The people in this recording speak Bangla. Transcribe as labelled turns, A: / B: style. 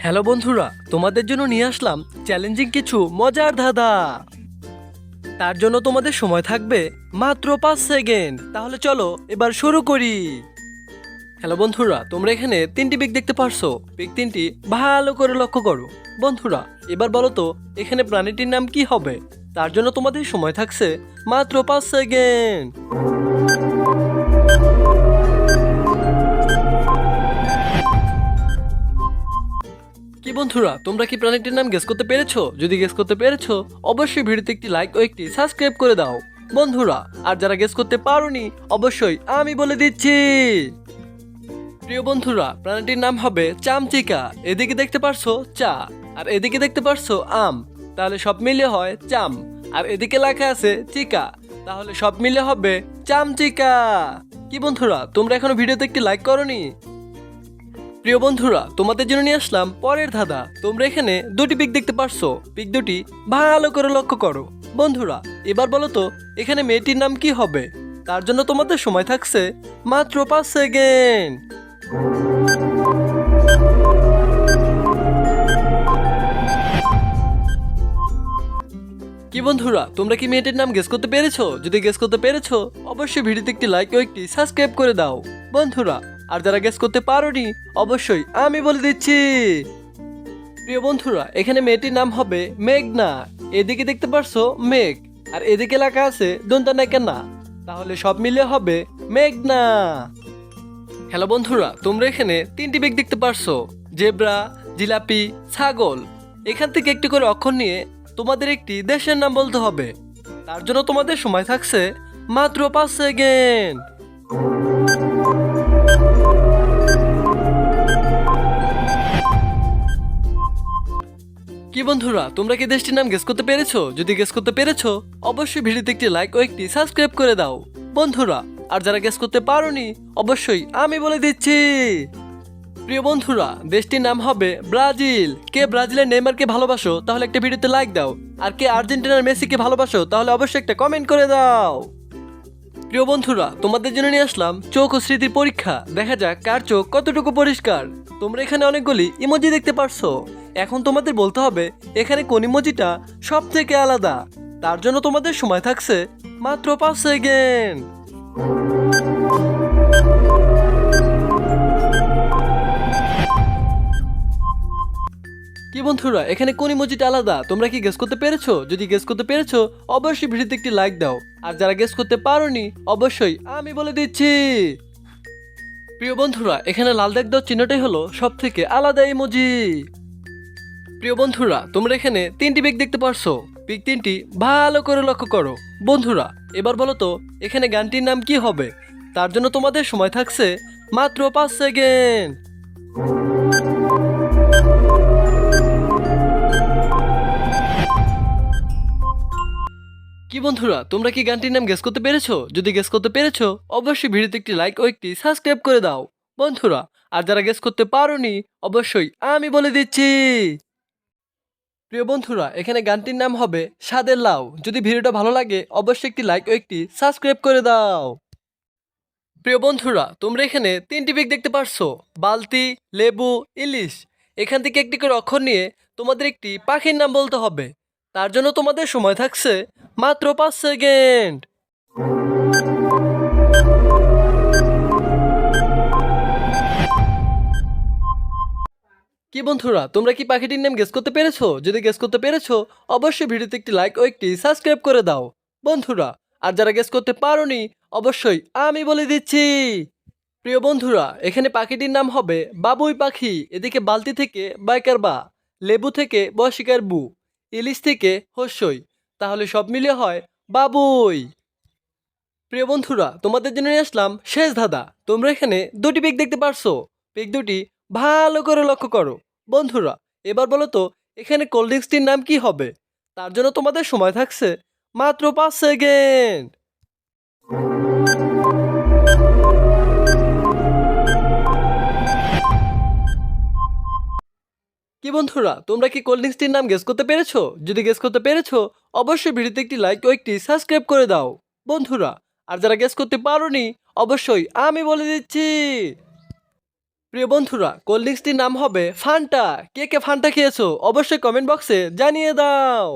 A: হ্যালো বন্ধুরা, তোমাদের জন্য নিয়ে আসলাম চ্যালেঞ্জিং কিছু মজার ধাঁধা। তার জন্য তোমাদের সময় থাকবে মাত্র 5 সেকেন্ড। তাহলে চলো এবার শুরু করি। হ্যালো বন্ধুরা, তোমরা এখানে তিনটি পিক দেখতে পারছো। পিক তিনটি ভালো করে লক্ষ্য করো। বন্ধুরা, এবার বলো তো এখানে প্রাণীটির নাম কি হবে? তার জন্য তোমাদের সময় থাকছে মাত্র 5 সেকেন্ড। কি বন্ধুরা, তোমরা কি প্রাণীটির নাম গেস করতে পেরেছো? যদি গেস করতে পেরেছো অবশ্যই ভিডিওতে একটি লাইক ও একটি সাবস্ক্রাইব করে দাও বন্ধুরা। আর যারা গেস করতে পারোনি অবশ্যই আমি বলে দিচ্ছি। প্রিয় বন্ধুরা, প্রাণীটির নাম হবে চামচিকা। এদিকে দেখতে পারছো চা, আর এদিকে দেখতে পারছো আম, তাহলে সব মিলে হয় চাম। আর এদিকে লেখা আছে চিকা, তাহলে সব মিলে হবে চামচিকা। কি বন্ধুরা, তোমরা এখনো ভিডিওতে একটি লাইক করোনি? প্রিয় বন্ধুরা, তোমাদের জন্য নিয়ে আসলাম পরের ধাঁধা। তোমরা এখানে দুটি পিক দেখতে পারছো। পিক দুটি ভালো করে লক্ষ্য করো বন্ধুরা। এবার বলো তো এখানে মেয়েটির নাম কি হবে? তার জন্য তোমাদের সময় থাকছে মাত্র 5 সেকেন্ড। কি বন্ধুরা, তোমরা কি মেয়েটির নাম গেস করতে পেরেছো? যদি গেস করতে পেরেছো অবশ্যই ভিডিওতে একটি লাইক ও একটি সাবস্ক্রাইব করে দাও বন্ধুরা। আর যারা গেস করতে পারোনি অবশ্যই আমি বলে দিচ্ছি। প্রিয় বন্ধুরা, এখানে মেয়েটির নাম হবে মেঘনা। এদিকে দেখতে পারছো মেঘ, আর এদিকে লেখা আছে দন্তা নায়িকা না, তাহলে সব মিলে হবে মেঘনা। হ্যালো বন্ধুরা, তোমরা এখানে তিনটি পিক দেখতে পারছো। জেব্রা, জিলাপি, ছাগল। এখান থেকে একটি করে অক্ষর নিয়ে তোমাদের একটি দেশের নাম বলতে হবে। তার জন্য তোমাদের সময় থাকছে মাত্র 5 সেকেন্ড। কি বন্ধুরা, তোমরা কি দেশটির নাম গেস করতে পেরেছো? যদি গেস করতে পেরেছো অবশ্যই ভিডিওতে একটি লাইক ও একটি সাবস্ক্রাইব করে দাও বন্ধুরা। আর যারা গেস করতে পারোনি অবশ্যই আমি বলে দিচ্ছি। প্রিয় বন্ধুরা, দেশটির নাম হবে ব্রাজিল। কে ব্রাজিলের নেইমারকে ভালোবাসো তাহলে একটা ভিডিওতে লাইক দাও। আর কে আর্জেন্টিনার মেসিকে ভালোবাসো তাহলে অবশ্যই একটা কমেন্ট করে দাও। প্রিয় বন্ধুরা, তোমাদের জন্য নিয়ে আসলাম চোখ ও স্মৃতির পরীক্ষা। দেখা যাক কার চোখ কতটুকু পরিষ্কার। তোমরা এখানে অনেকগুলি ইমোজি দেখতে পারছো। এখন তোমাদের বলতে হবে এখানে কোন ইমোজিটা সব থেকে আলাদা। তার জন্য তোমাদের সময় থাকছে মাত্র 5 সেকেন্ড। কি বন্ধুরা, এখানে কোন ইমোজিটা আলাদা তোমরা কি গেস করতে পেরেছো? যদি গেস করতে পেরেছো অবশ্যই ভিডিওতে একটি লাইক দাও। আর যারা গেস করতে পারোনি অবশ্যই আমি বলে দিচ্ছি। প্রিয় বন্ধুরা, এখানে লাল দাগ দেওয়ার চিহ্নটাই হলো সব থেকে আলাদা ইমোজি। প্রিয় বন্ধুরা, তোমরা এখানে তিনটি পিক দেখতে পারছো। পিক তিনটি ভালো করে লক্ষ্য করো বন্ধুরা। এবার বলো তো এখানে গানটির নাম কি হবে? তার জন্য তোমাদের সময় থাকছে মাত্র 5 সেকেন্ড। কি বন্ধুরা, তোমরা কি গানটির নাম গেস করতে পেরেছো? যদি গেস করতে পেরেছো অবশ্যই ভিডিওতে একটি লাইক ও একটি সাবস্ক্রাইব করে দাও বন্ধুরা। আর যারা গেস করতে পারোনি অবশ্যই আমি বলে দিচ্ছি। প্রিয় বন্ধুরা, এখানে গানটির নাম হবে স্বাদের লাউ। যদি ভিডিওটা ভালো লাগে অবশ্যই একটি লাইক ও একটি সাবস্ক্রাইব করে দাও। প্রিয় বন্ধুরা, তোমরা এখানে তিনটি পিক দেখতে পারছো। বালতি, লেবু, ইলিশ। এখান থেকে একটি করে অক্ষর নিয়ে তোমাদের একটি পাখির নাম বলতে হবে। তার জন্য তোমাদের সময় থাকছে মাত্র 5 সেকেন্ড। কি বন্ধুরা, তোমরা কি পাখিটির নাম গেস করতে পেরেছো? যদি গেস করতে পেরেছো অবশ্যই ভিডিওতে একটি লাইক ও একটি সাবস্ক্রাইব করে দাও বন্ধুরা। আর যারা গেস করতে পারোনি অবশ্যই আমি বলে দিচ্ছি। প্রিয় বন্ধুরা, এখানে পাখিটির নাম হবে বাবুই পাখি। এদিকে বালতি থেকে বাইকার বা, লেবু থেকে বশিকার বু, ইলিশ থেকে হস্যই, তাহলে সব মিলিয়ে হয় বাবুই। প্রিয় বন্ধুরা, তোমাদের জন্য নিয়ে আসলাম শেষ ধাঁধা। তোমরা এখানে দুটি পিক দেখতে পারছো। পিক দুটি ভালো করে লক্ষ্য করো বন্ধুরা। এবার বলো তো এখানে কোল্ড ড্রিঙ্কসটির নাম কি হবে? তার জন্য তোমাদের সময় থাকছে মাত্র 5 সেকেন্ড। কি বন্ধুরা, তোমরা কি কোল্ড ড্রিঙ্কসটির নাম গেস করতে পেরেছো? যদি গেস করতে পেরেছো অবশ্যই ভিডিওতে একটি লাইক ও একটি সাবস্ক্রাইব করে দাও বন্ধুরা। আর যারা গেস করতে পারোনি অবশ্যই আমি বলে দিচ্ছি। প্রিয় বন্ধুরা, কোল্ড ড্রিঙ্কসটির নাম হবে ফান্টা। কে কে ফান্টা খেয়েছো অবশ্যই কমেন্ট বক্সে জানিয়ে দাও।